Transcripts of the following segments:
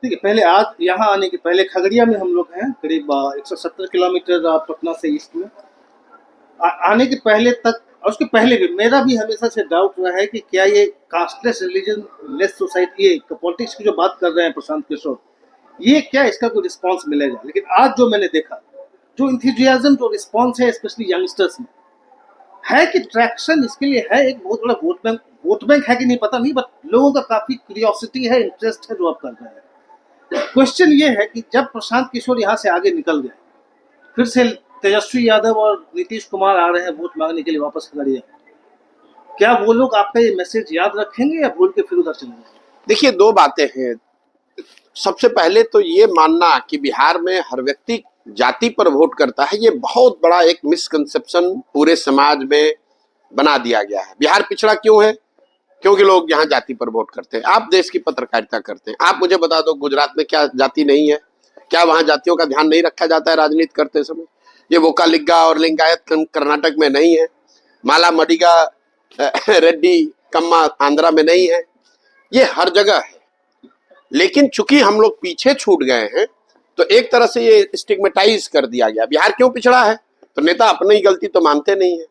ठीक है, पहले आज यहाँ आने के पहले खगड़िया में हम लोग हैं, करीब 170 किलोमीटर पटना से ईस्ट में। आने के पहले तक और उसके पहले भी मेरा भी हमेशा से डाउट रहा है कि क्या ये कास्टलेस रिलीजन लेस सोसाइटी, ये पॉलिटिक्स की जो बात कर रहे हैं प्रशांत किशोर, ये क्या इसका कोई रिस्पांस मिलेगा। लेकिन आज जो मैंने देखा, जो इंथुजियाज्म, जो रिस्पांस है स्पेशली यंगस्टर्स में, है कि ट्रैक्शन इसके लिए है। एक बहुत बड़ा वोट बैंक है कि नहीं पता नहीं, बट लोगों का काफी क्यूरियोसिटी है, इंटरेस्ट है जो आप कर रहे हैं। क्वेश्चन ये है कि जब प्रशांत किशोर यहाँ से आगे निकल गए, फिर से तेजस्वी यादव और नीतीश कुमार आ रहे हैं वोट मांगने के लिए वापस खगड़िया, क्या वो लोग आपका ये मैसेज याद रखेंगे या भूल के फिर उधर चलेंगे? देखिए, दो बातें हैं। सबसे पहले तो ये मानना कि बिहार में हर व्यक्ति जाति पर वोट करता है, ये बहुत बड़ा एक मिसकंसेप्शन पूरे समाज में बना दिया गया है। बिहार पिछड़ा क्यों है? क्योंकि लोग यहाँ जाति पर वोट करते हैं। आप देश की पत्रकारिता करते हैं, आप मुझे बता दो गुजरात में क्या जाति नहीं है? क्या वहां जातियों का ध्यान नहीं रखा जाता है राजनीति करते समय? ये वोकालिगा और लिंगायत कर्नाटक में नहीं है, माला मडिगा रेड्डी कम्मा आंध्रा में नहीं है, ये हर जगह है। लेकिन चूंकि हम लोग पीछे छूट गए हैं तो एक तरह से ये स्टिग्मेटाइज कर दिया गया। बिहार क्यों पिछड़ा है? तो नेता अपनी ही गलती तो मानते नहीं है।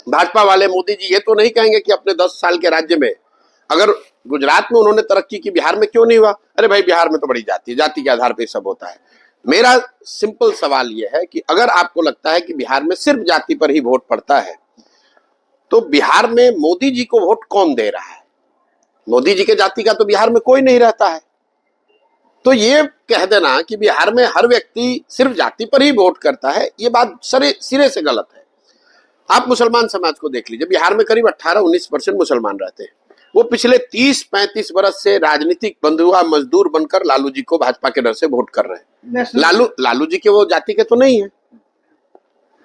भाजपा वाले मोदी जी ये तो नहीं कहेंगे कि अपने 10 साल के राज्य में अगर गुजरात में उन्होंने तरक्की की, बिहार में क्यों नहीं हुआ? अरे भाई, बिहार में तो बड़ी जाति के आधार पर सब होता है। मेरा सिंपल सवाल यह है कि अगर आपको लगता है कि बिहार में सिर्फ जाति पर ही वोट पड़ता है, तो बिहार में मोदी जी को वोट कौन दे रहा है? मोदी जी के जाति का तो बिहार में कोई नहीं रहता है। तो ये कह देना कि बिहार में हर व्यक्ति सिर्फ जाति पर ही वोट करता है, ये बात सिरे से गलत है। आप मुसलमान समाज को देख लीजिए, बिहार में करीब 18-19% मुसलमान रहते हैं। वो पिछले 30-35 बरस से राजनीतिक बंधुआ मजदूर बनकर लालू जी को भाजपा के डर से वोट कर रहे हैं। लालू जी के वो जाति के तो नहीं है।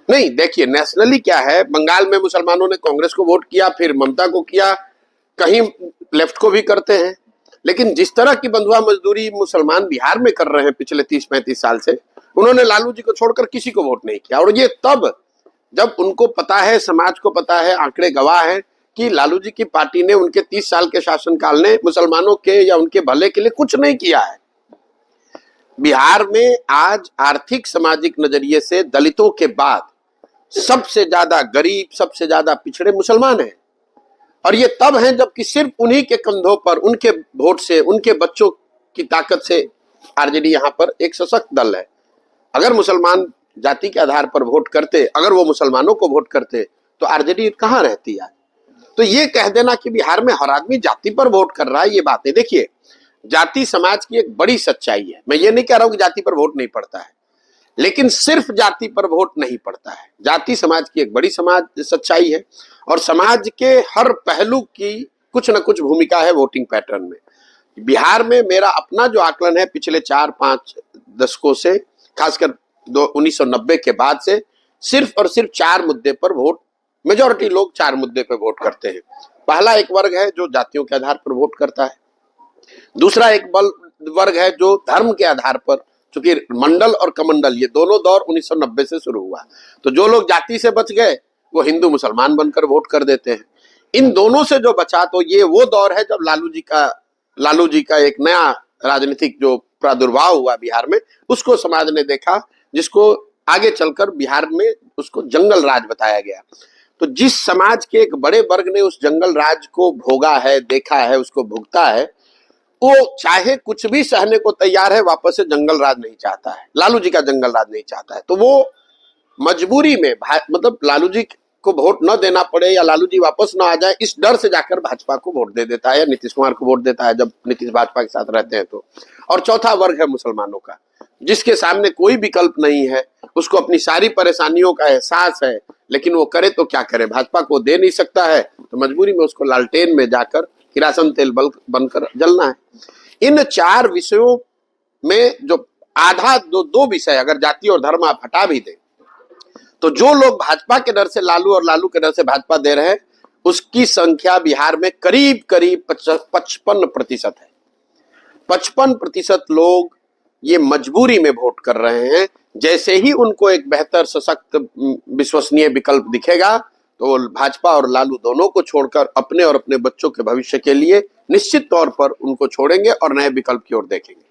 नहीं, देखिए नेशनली क्या है, बंगाल में मुसलमानों ने कांग्रेस को वोट किया, फिर ममता को किया, कहीं लेफ्ट को भी करते हैं। लेकिन जिस तरह की बंधुआ मजदूरी मुसलमान बिहार में कर रहे हैं पिछले 30-35 साल से, उन्होंने लालू जी को छोड़कर किसी को वोट नहीं किया। और ये तब जब उनको पता है, समाज को पता है, आंकड़े गवाह है कि लालू जी की पार्टी ने उनके 30 साल के शासनकाल ने मुसलमानों के या उनके भले के लिए कुछ नहीं किया है। बिहार में आज आर्थिक सामाजिक नजरिए से दलितों के बाद सबसे ज्यादा गरीब, सबसे ज्यादा पिछड़े मुसलमान हैं। और ये तब हैं जबकि सिर्फ उन्हीं के कंधों पर, उनके वोट से, उनके बच्चों की ताकत से आरजेडी यहाँ पर एक सशक्त दल है। अगर मुसलमान जाति के आधार पर वोट करते, अगर वो मुसलमानों को वोट करते, तो आरजेडी कहाँ रहती है? तो ये कह देना कि बिहार में हर आदमी जाति पर वोट कर रहा है, ये बात है। देखिए, जाति समाज की एक बड़ी सच्चाई है। मैं ये नहीं कह रहा हूं कि जाति पर वोट नहीं पड़ता है, लेकिन सिर्फ जाति पर वोट नहीं पड़ता है। जाति समाज की एक बड़ी सच्चाई है और समाज के हर पहलू की कुछ न कुछ भूमिका है वोटिंग पैटर्न में। बिहार में मेरा अपना जो आकलन है, पिछले 4-5 दशकों से, खासकर 1990 के बाद से, सिर्फ और सिर्फ 4 मुद्दे पर वोट, मेजॉरिटी लोग 4 मुद्दे पर वोट करते हैं। पहला एक वर्ग है जो जातियों के आधार पर वोट करता है। दूसरा एक वर्ग है जो धर्म के आधार पर, चूंकि मंडल और कमंडल ये दोनों दौर 1990 से शुरू हुआ, तो जो लोग जाति से बच गए वो हिंदू मुसलमान बनकर वोट कर देते हैं। इन दोनों से जो बचा, तो ये वो दौर है जब लालू जी का एक नया राजनीतिक जो प्रादुर्भाव हुआ बिहार में, उसको समाज ने देखा, जिसको आगे चलकर बिहार में उसको जंगल राज बताया गया। तो जिस समाज के एक बड़े वर्ग ने उस जंगल राज को भोगा है, देखा है, उसको भुगता है, वो चाहे कुछ भी सहने को तैयार है, वापस से जंगल राज नहीं चाहता है, लालू जी का जंगल राज नहीं चाहता है। तो वो मजबूरी में, मतलब लालू जी को वोट न देना पड़े या लालू जी वापस न आ जाए, इस डर से जाकर भाजपा को वोट दे देता है या नीतीश कुमार को वोट देता है, जब नीतीश भाजपा के साथ रहते हैं तो। और चौथा वर्ग है मुसलमानों का, जिसके सामने कोई विकल्प नहीं है, उसको अपनी सारी परेशानियों का एहसास है, लेकिन वो करे तो क्या करे, भाजपा को दे नहीं सकता है, तो मजबूरी में उसको लालटेन में जाकर किरासन तेल बनकर जलना है। इन 4 विषयों में जो आधा दो विषय अगर जाति और धर्म आप हटा भी दें, तो जो लोग भाजपा के डर से लालू और लालू के डर से भाजपा दे रहे हैं, उसकी संख्या बिहार में करीब 55% है। 55% लोग ये मजबूरी में वोट कर रहे हैं। जैसे ही उनको एक बेहतर, सशक्त, विश्वसनीय विकल्प दिखेगा, तो भाजपा और लालू दोनों को छोड़कर अपने और अपने बच्चों के भविष्य के लिए निश्चित तौर पर उनको छोड़ेंगे और नए विकल्प की ओर देखेंगे।